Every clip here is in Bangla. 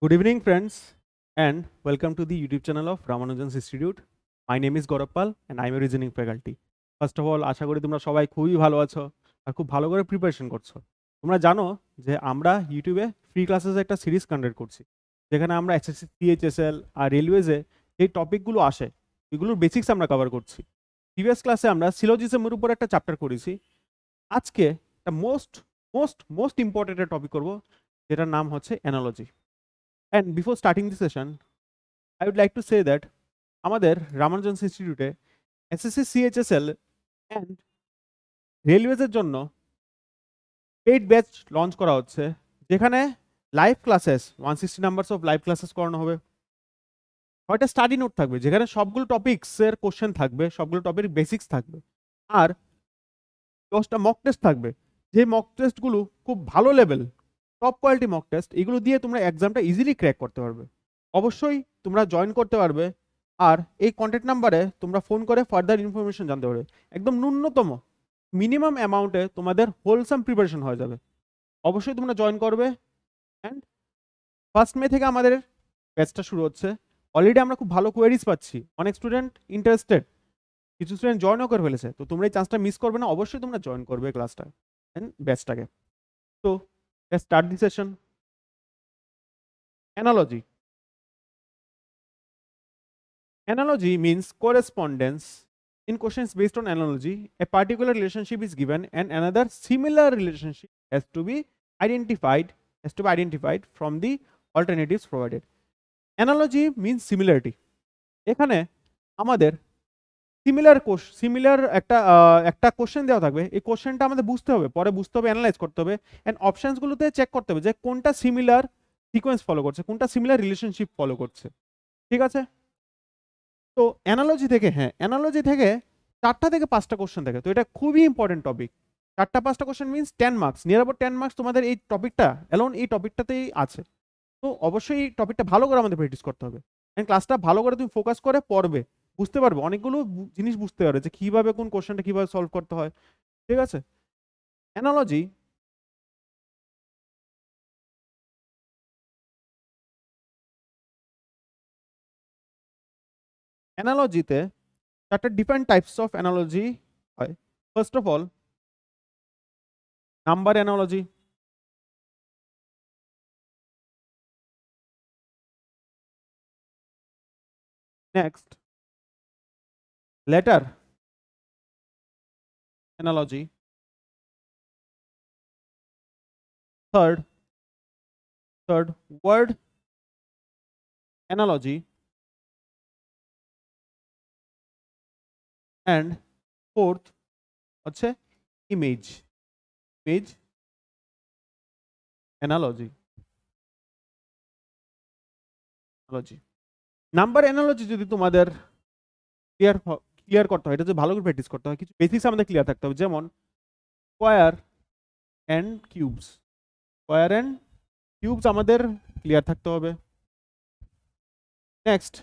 Good evening, friends, and welcome to the YouTube channel of Ramanujan's Institute. My name is Gaurav Pal, and I'm a reasoning faculty. First of all, আশা করি তোমরা সবাই খুবই ভালো আছো আর খুব ভালো করে প্রিপারেশন করছো। তোমরা জানো যে আমরা ইউটিউবে ফ্রি ক্লাসেস একটা সিরিজ কন্ডাক্ট করছি, যেখানে আমরা এসএসসি, সিএইচএসএল আর রেলওয়েজে যে টপিকগুলো আসে এগুলোর বেসিক্স আমরা কভার করছি। প্রিভিয়াস ক্লাসে আমরা সিলোজিজমের উপর একটা চ্যাপ্টার করেছি। আজকে একটা মোস্ট মোস্ট মোস্ট ইম্পর্টেন্ট একটা টপিক করব, যেটার নাম হচ্ছে analogy. And before starting the session, I would like to say that আমাদের রামানুজনস ইনস্টিটিউটে এসএসসি, সিএইচএসএল অ্যান্ড রেলওয়েজের জন্য পেইড ব্যাচ লঞ্চ করা হচ্ছে, যেখানে live classes 160 numbers of live classes করানো হবে। কয়টা স্টাডি নোট থাকবে, যেখানে সবগুলো টপিক্সের কোশ্চেন থাকবে, সবগুলো টপিক বেসিক্স থাকবে, আর 10টা মক টেস্ট থাকবে। যে মক টেস্টগুলো খুব ভালো level, top quality mock test, এগুলো দিয়ে তোমরা এক্সামটা ইজিলি ক্র্যাক করতে পারবে। অবশ্যই তোমরা জয়েন করতে পারবে, আর এই কন্ট্যাক্ট নাম্বারে তোমরা ফোন করে ফার্দার ইনফরমেশন জানতে পারবে। একদম ন্যূনতম মিনিমাম অ্যামাউন্টে তোমাদের হোলসাম প্রিপারেশন হয়ে যাবে। অবশ্যই তোমরা জয়েন করবে। অ্যান্ড 1 মে থেকে আমাদের ব্যাচটা শুরু হচ্ছে। অলরেডি আমরা খুব ভালো কোয়ারিজ পাচ্ছি, অনেক স্টুডেন্ট ইন্টারেস্টেড, কিছু স্টুডেন্ট জয়েনও করে ফেলেছে। তো তোমরা এই চান্সটা মিস করবে না, অবশ্যই তোমরা জয়েন করবে ক্লাসটা অ্যান্ড ব্যাচটাকে। তো let's start the session. Analogy. Analogy means correspondence. In questions based on analogy, a particular relationship is given and another similar relationship has to be identified from the alternatives provided. Analogy means similarity. এখানে আমাদের সিমিলার একটা কোশ্চেন দেওয়া থাকবে। এই কোশ্চেনটা আমাদের বুঝতে হবে, পরে বুঝতে হবে, অ্যানালাইজ করতে হবে, অ্যান্ড অপশনসগুলোতে চেক করতে হবে যে কোনটা সিমিলার সিকোয়েন্স ফলো করছে, কোনটা সিমিলার রিলেশনশিপ ফলো করছে। ঠিক আছে? তো অ্যানালজি থেকে 4টা থেকে 5টা কোশ্চেন থাকে। তো এটা খুবই ইম্পর্টেন্ট টপিক। 4টা 5টা question means 10 marks, near about 10 marks তোমাদের এই টপিকটা অ্যালোন, এই টপিকটাতেই আছে। তো অবশ্যই এই টপিকটা ভালো করে আমাদের প্র্যাকটিস করতে হবে, এন্ড ক্লাসটা ভালো করে তুমি ফোকাস করে পড়বে, বুঝতে পারবে, অনেকগুলো জিনিস বুঝতে পারবে যে কিভাবে কোন কোশ্চেনটা কিভাবে সলভ করতে হয়। ঠিক আছে? অ্যানালজি অ্যানালজিতে 4টা ডিফারেন্ট টাইপস অফ অ্যানালজি হয়। First of all, number analogy. Next, letter analogy. Third third word analogy. And fourth হচ্ছে image image analogy. Number analogy যদি তোমাদের ক্লিয়ার করতে হয়, এটা যদি ভালো করে প্র্যাকটিস করতে হয়, কিছু বেসিক্স আমাদের ক্লিয়ার থাকতে হবে, যেমন square and cubes. Square and cubes আমাদের ক্লিয়ার থাকতে হবে। নেক্সট,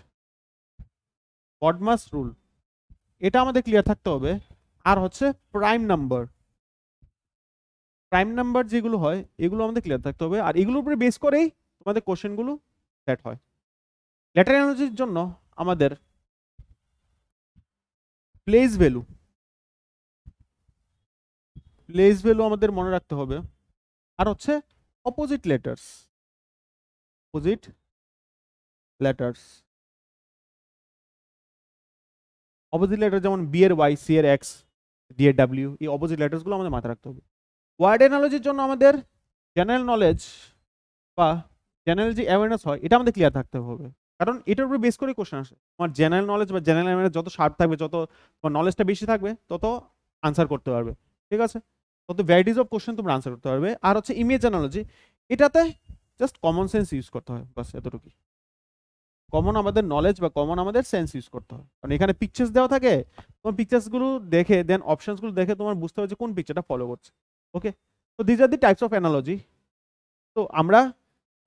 বডমাস রুল, এটা আমাদের ক্লিয়ার থাকতে হবে। আর হচ্ছে প্রাইম নাম্বার যেগুলো হয় এগুলো আমাদের ক্লিয়ার থাকতে হবে, আর এগুলোর উপরে বেস করেই তোমাদের কোশ্চেনগুলো সেট হয়। লেটার অ্যানালজির জন্য আমাদের প্লেস ভ্যালু আমাদের মনে রাখতে হবে। আর হচ্ছে অপোজিট লেটার্স অপোজিট লেটার, যেমন বি এর ওয়াই, সি এর এক্স, ডি এর ডাব্লিউ, এই অপোজিট লেটার্সগুলো আমাদের মাথায় রাখতে হবে। ওয়ার্ড অ্যানালজির জন্য আমাদের জেনারেল নলেজ বা জেনারেল যে অ্যাওয়ারনেস হয় এটা আমাদের ক্লিয়ার থাকতে হবে, কারণ এটার উপরে বেস করে কোশ্চেন আসে। তোমার জেনারেল নলেজ বা জেনারেল অ্যাওয়ারনেস যত শার্প থাকবে, যত তোমার নলেজটা বেশি থাকবে, তত আনসার করতে পারবে। ঠিক আছে? তত ভ্যারাইটিস অফ কোশ্চেন তোমরা আনসার করতে পারবে। আর হচ্ছে ইমেজ অ্যানালজি, এটাতে জাস্ট কমন সেন্স ইউজ করতে হয়, বাস এতটুকুই। কমন আমাদের নলেজ বা কমন আমাদের সেন্স ইউজ করতে হয়, কারণ এখানে পিকচার্স দেওয়া থাকে। তোমার পিকচার্সগুলো দেখে, দেন অপশনসগুলো দেখে তোমার বুঝতে হবে যে কোন পিকচারটা ফলো করছে। ওকে? তো these are the types of analogy. তো আমরা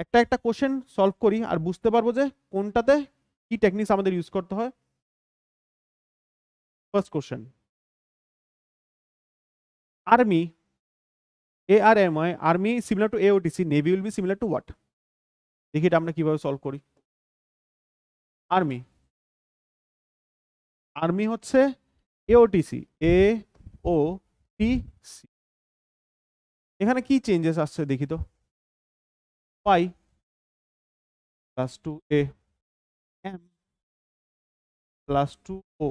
একটা একটা কোশ্চেন সলভ করি আর বুঝতে পারবো যে কোনটাতে কি টেকনিক্স আমাদের ইউজ করতে হয়। First question, army, ARMY, army similar to AOTC, navy will be similar to what? দেখি এটা আমরা কিভাবে সলভ করি। আর্মি, আর্মি হচ্ছে এওটিসি, AOTC। এখানে কি চেঞ্জেস আসছে দেখি তো। y plus 2a, m plus 2o,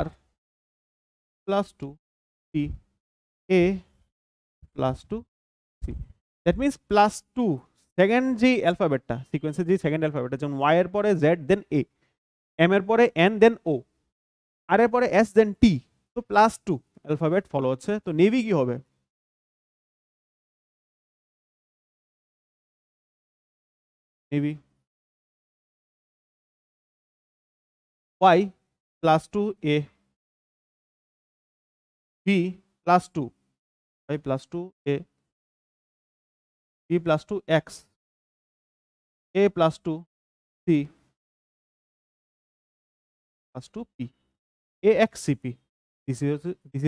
r plus 2p, a plus 2c। That means plus 2 second যে অ্যালফাবেটটা, সিকোয়েন্সের যে সেকেন্ড অ্যালফাবেটটা, যেমন y এর পরে z দেন a, m এর পরে n দেন o, r এর পরে s দেন t, তো প্লাস 2 অ্যালফাবেট ফলো হচ্ছে। তো নেভি কি হবে? Navy y plus 2a, b plus 2, y plus 2a, b plus 2x, a plus 2c plus 2p, AXCP। This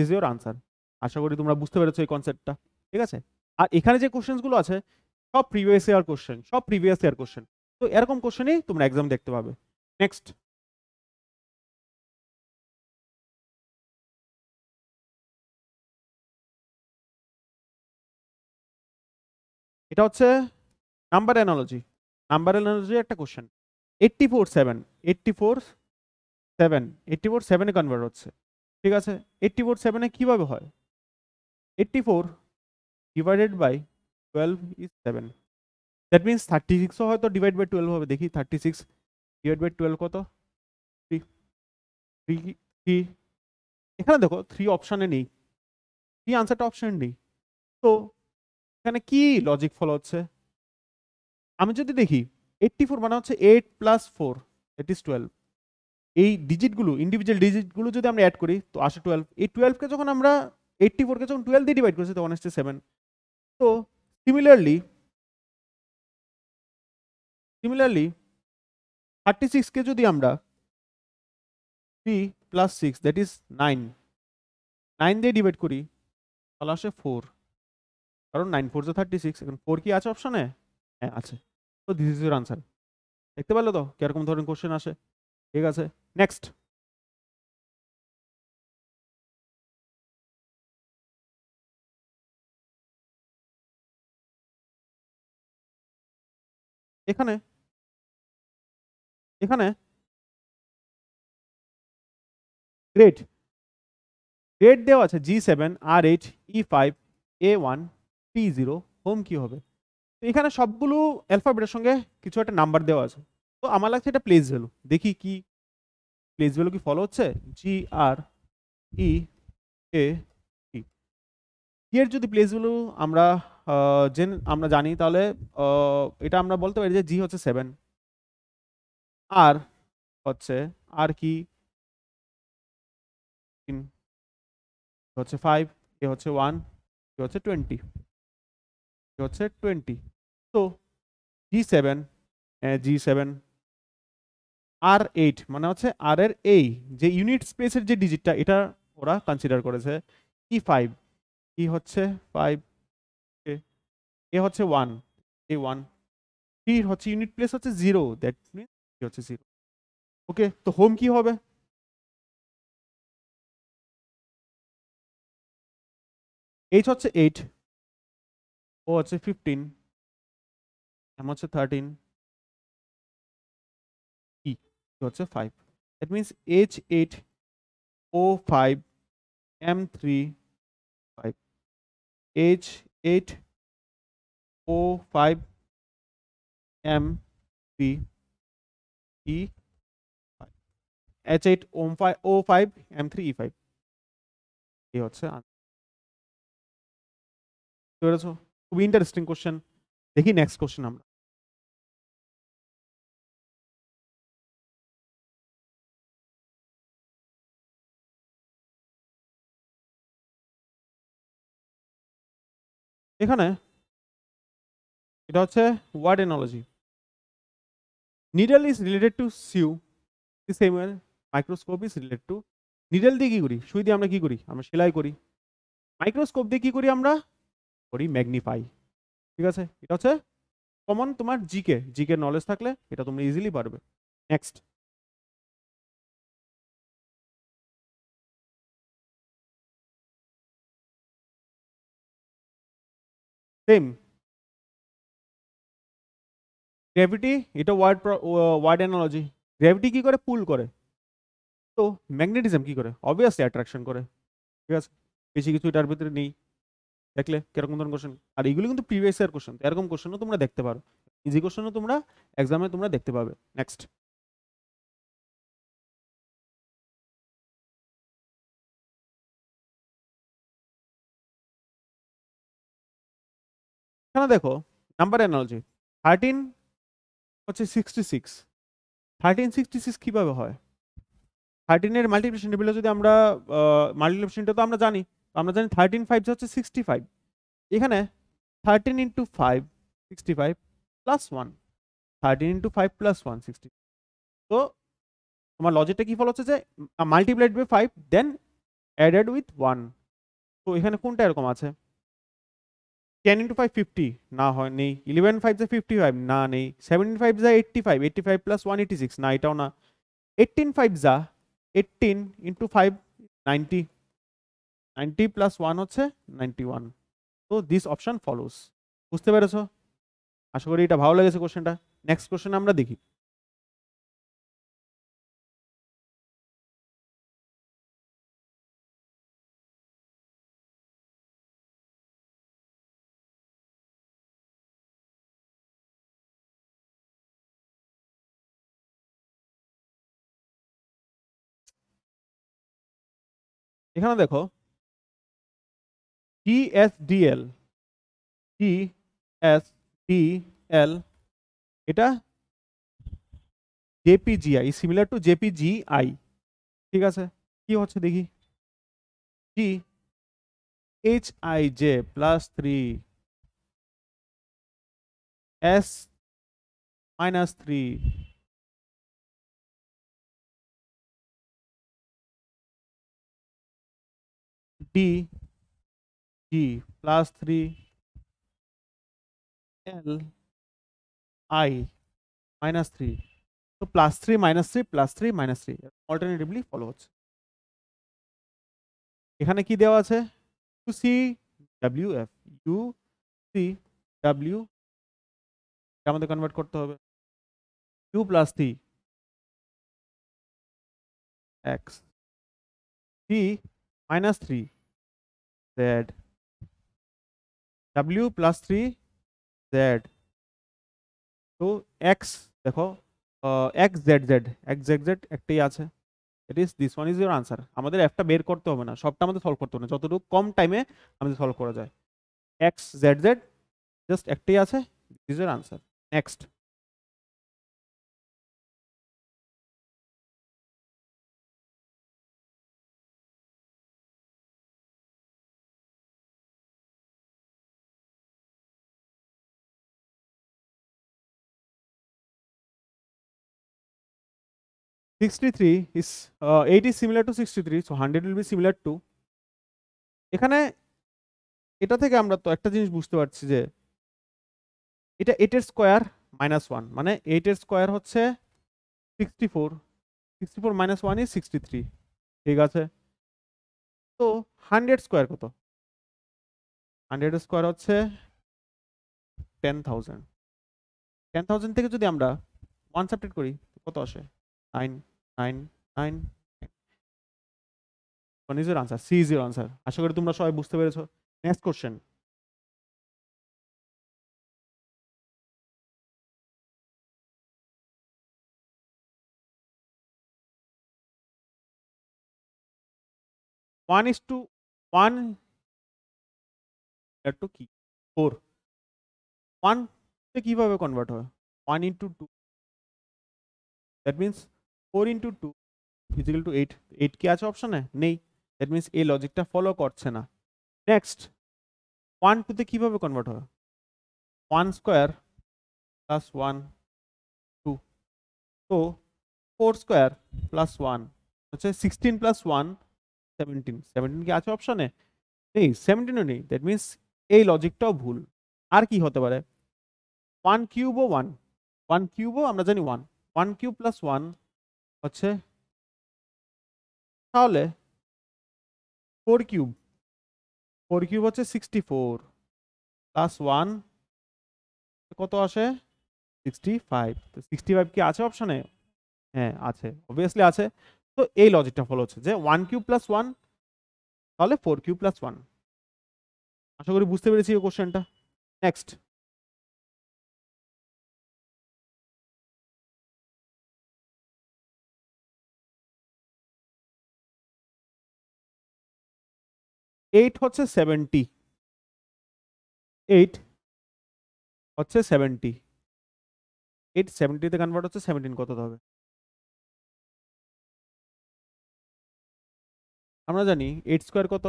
is your answer. আশা করি তোমরা বুঝতে পেরেছো এই কনসেপ্টটা, ঠিক আছে। আর এখানে যে কোশ্চেনগুলো আছে সব প্রিভিয়াস ইয়ার কোশ্চেন, সব প্রিভিয়াস ইয়ার কোশ্চেন। তো এরকম কোশ্চেনই তোমরা এক্সাম দেখতে পাবে। নেক্সট, এটা হচ্ছে নাম্বার অ্যানালজি। নাম্বার অ্যানালজি একটা কোশ্চেন। 84 7 84 7 কনভার্ট হচ্ছে, ঠিক আছে। 84 7 কিভাবে হয়? 84 divided by 12 is 7। That means 36ও হয়তো ডিভাইড বাই 12 হবে। দেখি 36 ডিভাইড বাই 12 কত? 3। এখানে দেখো 3 অপশানে নেই, 3 আনসারটা অপশানে নেই। তো এখানে কি লজিক ফলো হচ্ছে? আমি যদি দেখি 84 মানে হচ্ছে 8 প্লাস 4 দ্যাট ইজ 12। এই ডিজিটগুলো, ইন্ডিভিজুয়াল ডিজিটগুলো যদি আমরা অ্যাড করি তো আসে 12। এই 12কে যখন আমরা 84কে যখন 12 দিয়ে ডিভাইড করছি তখন আসছে 7। তো সিমিলারলি 36কে যদি আমরা 3 প্লাস 6 দ্যাট ইজ 9 দিয়ে ডিভাইড করি তাহলে আসে 4, কারণ 9 4 36। এখন 4 কি আছে অপশনে? হ্যাঁ আছে। তো দিস ইজ ইউর আনসার। দেখতে পেলে তো কিরকম ধরনের কোশ্চেন আসে, ঠিক আছে। নেক্সট, এখানে এখানে গ্রেড গ্রেড দেওয়া আছে G7 R8 E5 A1 P0। Home কি হবে? তো এখানে সবগুলো অ্যালফাবেটের সঙ্গে কিছু একটা নাম্বার দেওয়া আছে। তো আমার লাগছে এটা প্লেস ভ্যালু। দেখি কি প্লেস ভ্যালু কি ফলো হচ্ছে। GREAT, এর যদি প্লেস ভ্যালু আমরা আমরা জানি তাহলে এটা আমরা বলতে পারি যে জি হচ্ছে 7, আর হচ্ছে আর কি হচ্ছে 5, এ হচ্ছে 1, এ হচ্ছে 20, এ হচ্ছে 20। তো G7 G7 R8 মানে হচ্ছে আর এর এই যে ইউনিট স্পেসের যে ডিজিটটা এটা ওরা কনসিডার করেছে। E5, ই হচ্ছে 5, এ হচ্ছে 1, এ 1, টি হচ্ছে ইউনিট প্লেস হচ্ছে 0, দ্যাট মিনস হচ্ছে 0। ওকে, তো হোম কি হবে? এইচ হচ্ছে 8, ও হচ্ছে 15, এম হচ্ছে 13, ই হচ্ছে 5। That means H8 O5 M3 5, H8 O5 M3 E5, H8 O5 M3 E5। এই হচ্ছে পেরেছো? খুবই ইন্টারেস্টিং কোশ্চেন। দেখি নেক্সট কোশ্চেন আমরা। এখানে এটা হচ্ছে word analogy. Needle is related to sew, the same way microscope is related to. Needle দিয়ে কি করি? সুই দিয়ে আমরা কি করি? আমরা সেলাই করি। মাইক্রোস্কোপ দিয়ে কি করি? আমরা করি ম্যাগনিফাই, ঠিক আছে। এটা হচ্ছে কমন তোমার জিকে নলেজ থাকলে এটা তোমরা ইজিলি পারবে। নেক্সট, সেম গ্র্যাভিটি, এটা ওয়ার্ড অ্যানালজি। গ্র্যাভিটি কি করে? পুল করে। তো ম্যাগনেটিজম কি করে? অবভিয়াসলি অ্যাট্রাকশন করে। ঠিক আছে, বেশি কিছু এটার ভিতরে নেই। দেখলে কিরকম ধরনের কোশ্চেন, আর এগুলো কিন্তু প্রিভিয়াস ইয়ার কোশ্চেন, এরকম কোশ্চেনও তোমরা দেখতে পারো, ইজি কোশ্চেনও তোমরা এক্সামে তোমরা দেখতে পাবে। নেক্সট, এখানে দেখো নাম্বার অ্যানালজি 13 হচ্ছে 66। 1366 কিভাবে হয়? 13 এর মাল্টিপ্লিকেশন টেবিলে যদি আমরা মাল্টিপ্লিকেশনটা তো আমরা জানি, 13 5 হচ্ছে 65। এখানে 13 ইন্টু 5 65 প্লাস 1, 13 ইন্টু 5 প্লাস 1 60। তো তোমার লজিকটা কি ফলো হচ্ছে যে multiplied by 5 then added with 1। তো এখানে কোনটা এরকম আছে? 10 ইন্টু 5 50, না হয় নেই। 11 5 যা 55, না নেই। 17 5 যা 85, 85 প্লাস 1 86, না এটাও না। 18 5 যা 18 ইন্টু 5 90, 90 প্লাস 1 হচ্ছে 91। তো দিস অপশন ফলোস। বুঝতে পেরেছো? আশা করি এটা ভালো লেগেছে কোশ্চেনটা। নেক্সট কোশ্চেন আমরা দেখি। এখানে দেখো GSDL, GSDL এটা জেপিজিআই, সিমিলার টু জেপিজিআই। ঠিক আছে, কি হচ্ছে দেখি। G H I J plus 3 S minus 3 D G plus 3 L I minus 3। তো plus 3 minus 3 plus 3 minus 3 alternatively follow হচ্ছে। এখানে কি দেওয়া আছে? U C W F, U C W, আমাদের কনভার্ট করতে হবে। U plus 3 X, C minus 3 Z, W plus 3 Z. তো এক্স দেখো, X Z Z, X Z Z একটাই আছে। It is this one is your answer. আমাদের একটা বের করতে হবে না, সবটা আমাদের সলভ করতে হবে না, যতটুকু কম টাইমে আমাদের সলভ করা যায়। এক্স জেড জেড জাস্ট একটাই আছে, this is your answer. Next, sixty three is 8 is similar to 63, so 100 will be similar to। এখানে এটা থেকে আমরা তো একটা জিনিস বুঝতে পারছি যে এটা 8 এর স্কোয়ার মাইনাস 1, মানে 8 এর স্কোয়ার হচ্ছে 64, 64 মাইনাস 1 ইজ 63। ঠিক আছে, তো 100 স্কোয়ার কত? 100 স্কোয়ার হচ্ছে 10,000। 10,000 থেকে যদি আমরা 1 সাবট্রাক্ট করি কত আসে? 9 9 9। One is your answer, C is your answer. আশা করি তোমরা সবাই বুঝতে পেরেছো। Next question, one is to one two কি 4, 1 কিভাবে কনভার্ট হয়? 1 into 2, that means 4 into 2 equal to 8। 8 কি আছে অপশনে? নেই, দ্যাট মিনস এই লজিকটা ফলো করছে না। নেক্সট, 1 টুতে কিভাবে কনভার্ট হয়? 1 স্কোয়ার প্লাস 1 2। তো 4 স্কোয়ার প্লাস 1 হচ্ছে 16 প্লাস 1 17। 17 কি আছে অপশনে? নেই, 17ও নেই, দ্যাট মিনস এই লজিকটাও ভুল। আর কি হতে পারে? ওয়ান কিউবও ওয়ান, ওয়ান কিউবও আমরা জানি one, one cube plus one হচ্ছে, তাহলে ফোর কিউব, ফোর কিউব হচ্ছে 64 প্লাস ওয়ান কত আসে 65। তো 65 কি আছে অপশনে? হ্যাঁ আছে, অবভিয়াসলি আছে। তো এই লজিকটা ফলো হচ্ছে যে ওয়ান কিউব প্লাস ওয়ান তাহলে ফোর কিউব প্লাস ওয়ান। আশা করি বুঝতে পেরেছি এই কোশ্চেনটা। নেক্সট, এইট হচ্ছে 70, এইট হচ্ছে 70, এইট 70-তে কনভার্ট হচ্ছে 17 কত হবে? আমরা জানি এইট স্কোয়ার কত,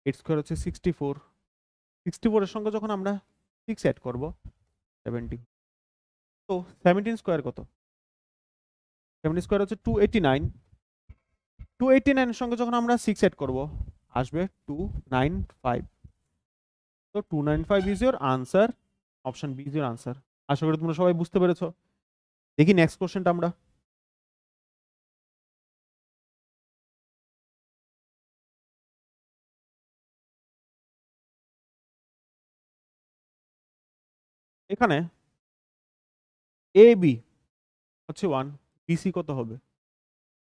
এইট স্কোয়ার হচ্ছে 64, 64 এর সঙ্গে যখন আমরা 6 অ্যাড করব 70, তো 17 স্কোয়ার কত? 70 স্কোয়ার হচ্ছে 289, 289 এর সঙ্গে যখন আমরা 6 অ্যাড করব আসবে 295। তো 295 is your answer, option B is your answer. আশা করি তোমরা সবাই বুঝতে পেরেছো। দেখি নেক্সট কোশ্চেনটা আমরা। এখানে এ বি হচ্ছে 1, বিসি কত হবে?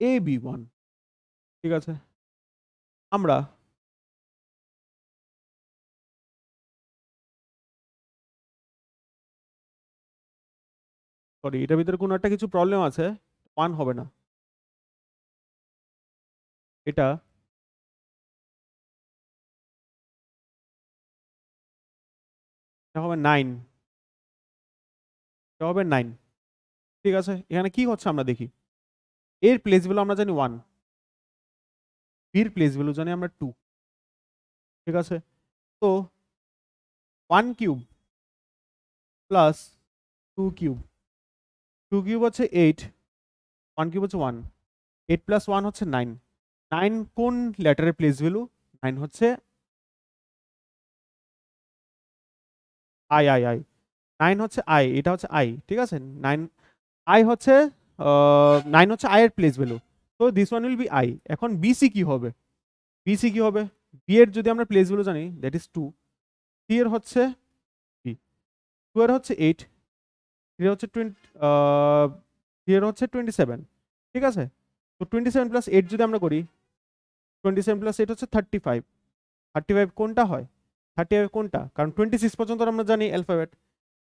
এ বি 1, ঠিক আছে। আমরা সরি, এটার ভিতরে কোনো একটা কিছু প্রবলেম আছে, 1 হবে না, এটা এটা হবে 9, এটা হবে 9, ঠিক আছে। এখানে কি হচ্ছে আমরা দেখি, এর প্লেস ভ্যালু আমরা জানি 1, বির প্লেস ভ্যালু জানি আমরা 2, ঠিক আছে। তো 1 কিউব প্লাস 2 কিউব, 2 কিউব হচ্ছে 8, 1 কিউব হচ্ছে 1, 8 প্লাস 1 হচ্ছে 9, 9 কোন লেটারের প্লেস ভ্যালু? 9 হচ্ছে আই আই আই, 9 হচ্ছে আই, এটা হচ্ছে আই, ঠিক আছে। 9 আই হচ্ছে 9 হচ্ছে আই এর প্লেস ভ্যালু, তো this one will be I. এখন বিসি কি হবে? বিসি কি হবে? বি এর যদি আমরা প্লেস ভ্যালু জানি দ্যাট ইজ 2, সি এর হচ্ছে বি, 2 এর হচ্ছে 8, 3 এর হচ্ছে 20, 3 এর হচ্ছে 27, ঠিক আছে। তো 27 প্লাস 8 যদি আমরা করি, 27 প্লাস 8 হচ্ছে 35, 35 কোনটা হয়? 35 কোনটা? কারণ 26 পর্যন্ত আমরা জানি অ্যালফাবেট,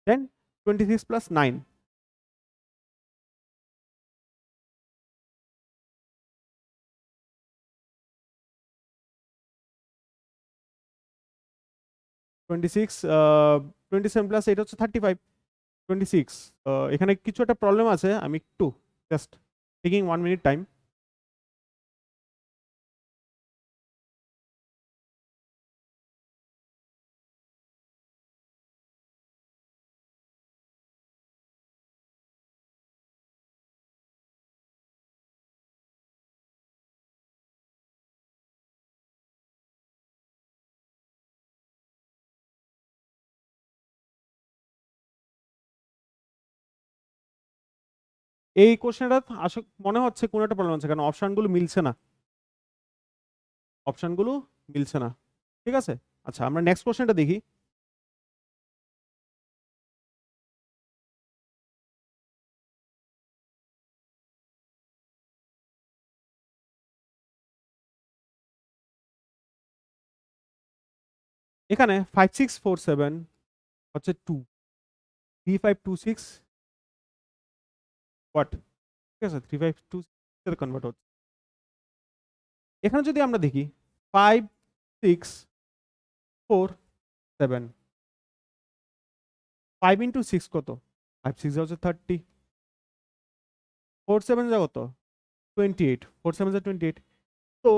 দেন 26 প্লাস 9, 26, 27 প্লাস 8 হচ্ছে 35, 26। এখানে কিছু একটা প্রবলেম আছে, আমি একটু জাস্ট টেকিং 1 মিনিট টাইম। এই কোশ্চেনটা মনে হচ্ছে কোনো একটা প্রবলেম আছে, কারণ অপশনগুলো মিলছে না, অপশনগুলো মিলছে না, ঠিক আছে। আচ্ছা, আমরা নেক্সট কোশ্চেনটা দেখি। এখানে 5647 হচ্ছে 2, 3526 হোয়াট, ঠিক আছে, 3526 কনভার্ট হচ্ছে। এখানে যদি আমরা দেখি 5647, 5 ইন্টু 6 কত? 5 6 হচ্ছে 30, 4 7 যা কত? 28, 4 7 যা 28। তো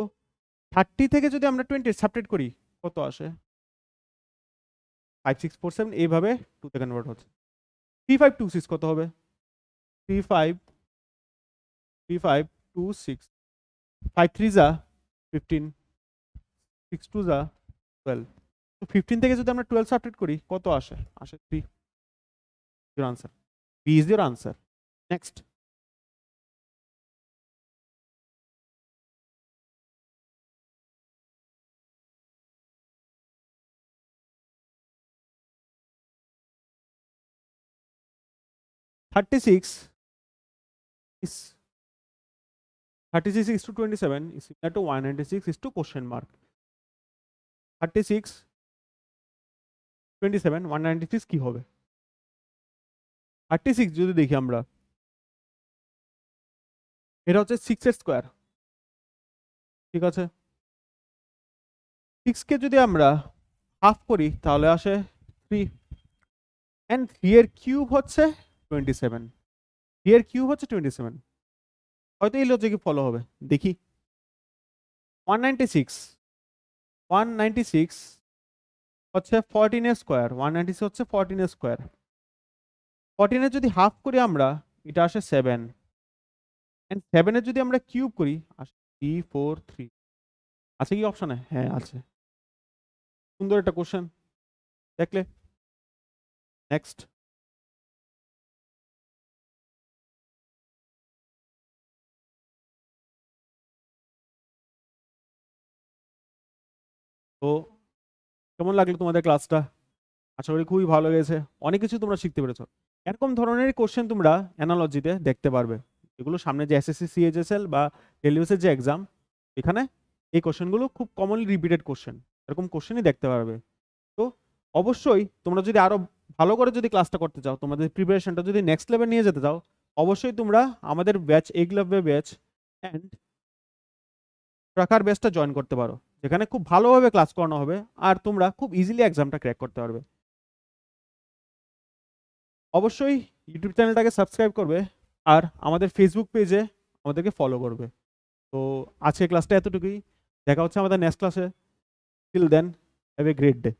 30 থেকে যদি আমরা 28 সাবট্রাক্ট করি কত আসে? 5647 এইভাবে 2 তে কনভার্ট হচ্ছে। 3526 কত হবে? 3526, 5 3 যা 15, 6 2 যা 12। তো 15 থেকে যদি আমরা 12 সাবট্রাক্ট করি কত আসে? আসে 3। your answer. B is your answer. Next. (36) is 36 is to 27 is similar to 196 is to question mark. 36 27 196 কি হবে? 36 যদি দেখি আমরা, এটা হচ্ছে 6 এর স্কয়ার, ঠিক আছে? 6 কে যদি আমরা হাফ করি তাহলে আসে 3, এন্ড 3 এর কিউব হচ্ছে 27, 3 এর কিউব হচ্ছে 27। হয়তো এই লজিকে ফলো হবে, দেখি। 196 হচ্ছে 14 এর স্কয়ার, 196 হচ্ছে 14 এর স্কয়ার। 14 এর যদি হাফ করি আমরা, এটা আসে 7, এন্ড 7 এর যদি আমরা কিউব করি আসে 3 4 3। আছে কি অপশনে? হ্যাঁ আছে। সুন্দর একটা কোশ্চেন, দেখলে। নেক্সট। তো কেমন লাগলো তোমাদের ক্লাসটা? আশা করি খুবই ভালো লেগেছে, অনেক কিছু তোমরা শিখতে পেরেছো। এরকম ধরনের কোশ্চেন তোমরা অ্যানালজিতে দেখতে পারবে, এগুলো সামনে যে এসএসসি সিএইচএসএল বা রেলওয়েসের যে এক্সাম, এখানে এই কোশ্চেনগুলো খুব কমনলি রিপিটেড কোশ্চেন, এরকম কোশ্চেনই দেখতে পারবে। তো অবশ্যই তোমরা যদি আরো ভালো করে যদি ক্লাসটা করতে চাও, তোমাদের প্রিপারেশনটা যদি নেক্সট লেভেল নিয়ে যেতে চাও, অবশ্যই তোমরা আমাদের ব্যাচ এগলাভে ব্যাচ অ্যান্ড ট্রাকার ব্যাচটা জয়েন করতে পারো, যেখানে খুব ভালোভাবে ক্লাস করানো হবে আর তোমরা খুব ইজিলি এক্সামটা ক্র্যাক করতে পারবে। অবশ্যই ইউটিউব চ্যানেলটাকে সাবস্ক্রাইব করবে আর আমাদের ফেসবুক পেজে আমাদেরকে ফলো করবে। তো আজকে ক্লাসটা এতটুকুই, দেখা হচ্ছে আমাদের নেক্সট ক্লাসে। Till then have a great day.